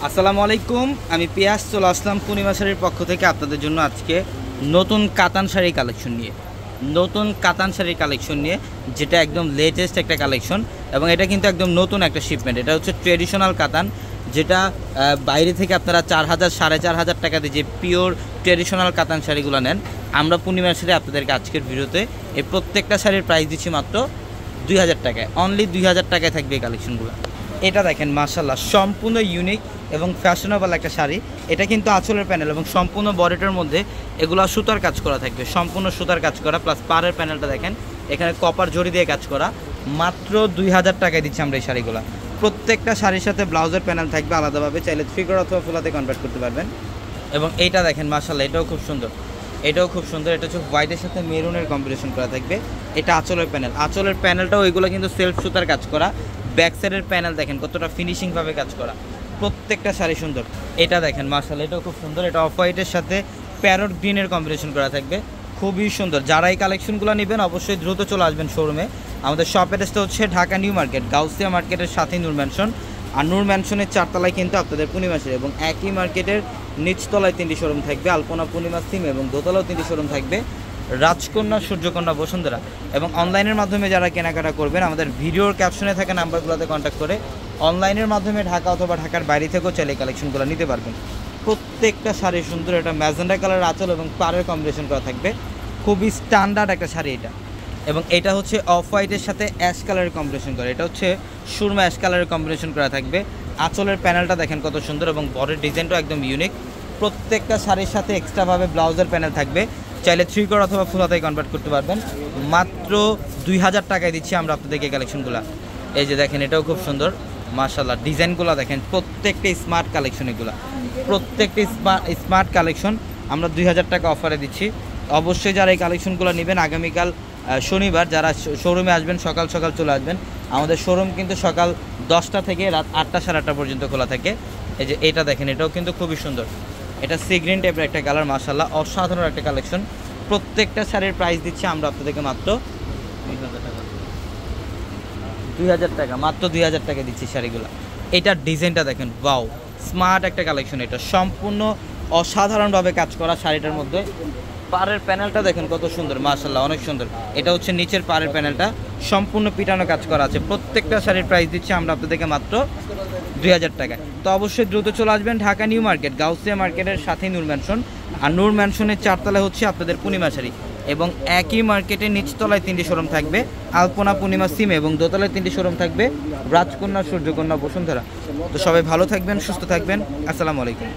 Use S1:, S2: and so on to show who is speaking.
S1: আসসালামু আলাইকুম, আমি পিয়াস চলে আসলাম পূর্ণিমা শাড়ির পক্ষ থেকে আপনাদের জন্য আজকে নতুন কাতান শাড়ি কালেকশন নিয়ে যেটা একদম লেটেস্ট একটা কালেকশন এবং এটা কিন্তু একদম নতুন একটা শিপমেন্ট। এটা হচ্ছে ট্রেডিশনাল কাতান, যেটা বাইরে থেকে আপনারা 4,000 4,500 টাকা দিয়ে যে পিওর ট্রেডিশনাল কাতান শাড়িগুলো নেন, আমরা পূর্ণিমা শাড়ি আপনাদেরকে আজকের ভিডিওতে এই প্রত্যেকটা শাড়ির প্রাইস দিচ্ছি মাত্র 2,000 টাকায়। অনলি 2,000 টাকায় থাকবে এই কালেকশনগুলো। এটা দেখেন মাশাআল্লাহ, সম্পূর্ণ ইউনিক এবং ফ্যাশনেবল একটা শাড়ি। এটা কিন্তু আঁচলের প্যানেল এবং সম্পূর্ণ বডিটার মধ্যে এগুলো সুতার কাজ করা থাকবে, সম্পূর্ণ সুতার কাজ করা, প্লাস পাড়ের প্যানেলটা দেখেন এখানে কপার জড়ি দিয়ে কাজ করা। মাত্র 2,000 টাকায় দিচ্ছি আমরা এই শাড়িগুলো। প্রত্যেকটা শাড়ির সাথে ব্লাউজের প্যানেল থাকবে আলাদাভাবে, চাইলে 3/4 অথবা ফুলাতে কনভার্ট করতে পারবেন। এবং এইটা দেখেন মাশাআল্লাহ, এটাও খুব সুন্দর। এটা হচ্ছে হোয়াইটের সাথে মেরুনের কম্বিনেশন করা থাকবে। এটা আঁচলের প্যানেলটাও ওইগুলো কিন্তু সেলফ সুতার কাজ করা। ব্যাক সাইডের প্যানেল দেখেন কতটা ফিনিশিংভাবে কাজ করা, প্রত্যেকটা শাড়ি সুন্দর। এটা দেখেন মাশাআল্লাহ, এটাও খুব সুন্দর। এটা অফ হোয়াইটের সাথে প্যারট গ্রিনের কম্বিনেশন করা থাকবে, খুবই সুন্দর। যারা এই কালেকশনগুলো নেবেন অবশ্যই দ্রুত চলে আসবেন শোরুমে। আমাদের শপ অ্যাড্রেসটা হচ্ছে ঢাকা নিউ মার্কেট, গাউসিয়া মার্কেটের সাথে নূর ম্যানশন। আর নূর ম্যানশনের 4 তলায় কিন্তু আপনাদের পূর্ণিমা শাড়ি, এবং একই মার্কেটের নিচতলায় 3টি শোরুম থাকবে, আলপনা, পূর্ণিমা, সিম, এবং দোতলাও 3টি শোরুম থাকবে, রাজকন্যা, সূর্যকন্যা, বসুন্ধরা। এবং অনলাইনের মাধ্যমে যারা কেনাকাটা করবেন আমাদের ভিডিওর ক্যাপশনে থাকা নাম্বারগুলোতে কন্ট্যাক্ট করে অনলাইনের মাধ্যমে ঢাকা অথবা ঢাকার বাইরে থেকেও চাইলে কালেকশনগুলো নিতে পারবেন। প্রত্যেকটা শাড়ি সুন্দর। এটা ম্যাজেন্ডা কালার আঁচল এবং পাড়ের কম্বিনেশন করা থাকবে, খুবই স্ট্যান্ডার্ড একটা শাড়ি এটা। এবং এটা হচ্ছে অফ হোয়াইটের সাথে অ্যাশ কালারের কম্বিনেশন করা, এটা হচ্ছে সুরমা অ্যাশ কালারের কম্বিনেশন করা থাকবে। আঁচলের প্যানেলটা দেখেন কত সুন্দর এবং বডির ডিজাইনটাও একদম ইউনিক। প্রত্যেকটা শাড়ির সাথে এক্সট্রাভাবে ব্লাউজের প্যানেল থাকবে, চাইলে 3/4 অথবা ফুল হাতায় কনভার্ট করতে পারবেন। মাত্র 2,000 টাকায় দিচ্ছি আমরা আপনাদেরকে কালেকশনগুলো। এই যে দেখেন, এটাও খুব সুন্দর মাশাআল্লাহ। ডিজাইনগুলো দেখেন, প্রত্যেকটা স্মার্ট কালেকশন, এগুলো প্রত্যেকটা স্মার্ট কালেকশন আমরা 2,000 টাকা অফারে দিচ্ছি। অবশ্যই যারা এই কালেকশনগুলো নেবেন আগামীকাল শনিবার যারা শোরুমে আসবেন সকাল সকাল চলে আসবেন। আমাদের শোরুম কিন্তু সকাল 10টা থেকে রাত 8টা 8:30 পর্যন্ত খোলা থাকে। এই যে এটা দেখেন, এটাও কিন্তু খুবই সুন্দর। এটা সি গ্রিন টাইপের একটা কালার, মাশাআল্লাহ অসাধারণ একটা কালেকশন। প্রত্যেকটা শাড়ির প্রাইস দিচ্ছি আমরা আপনাদেরকে মাত্র 2,000 টাকা। মাত্র 2,000 টাকা দিচ্ছি শাড়িগুলো। এটার ডিজাইনটা দেখেন, ওয়াও, স্মার্ট একটা কালেকশন। এটা সম্পূর্ণ অসাধারণভাবে কাজ করা শাড়িটার মধ্যে। পাড়ের প্যানেলটা দেখেন কত সুন্দর, মাশাআল্লাহ অনেক সুন্দর। এটা হচ্ছে নিচের পাড়ের প্যানেলটা সম্পূর্ণ পিটানো কাজ করা আছে। প্রত্যেকটা শাড়ির প্রাইস দিচ্ছি আমরা আপনাদেরকে মাত্র 2,000 টাকায়। তো অবশ্যই দ্রুত চলে আসবেন ঢাকা নিউ মার্কেট, গাউসিয়া মার্কেটের সাথেই নূর ম্যানশন। আর নূর ম্যানশনের 4 তলায় হচ্ছে আপনাদের পূর্ণিমা শাড়ি, এবং একই মার্কেটের নিচতলায় 3টি শোরুম থাকবে, আলপনা, পূর্ণিমা, সিম, এবং দোতলায় 3টি শোরুম থাকবে, রাজকন্যা, সূর্যকন্যা, বসুন্ধরা। তো সবাই ভালো থাকবেন, সুস্থ থাকবেন। আসসালামু আলাইকুম।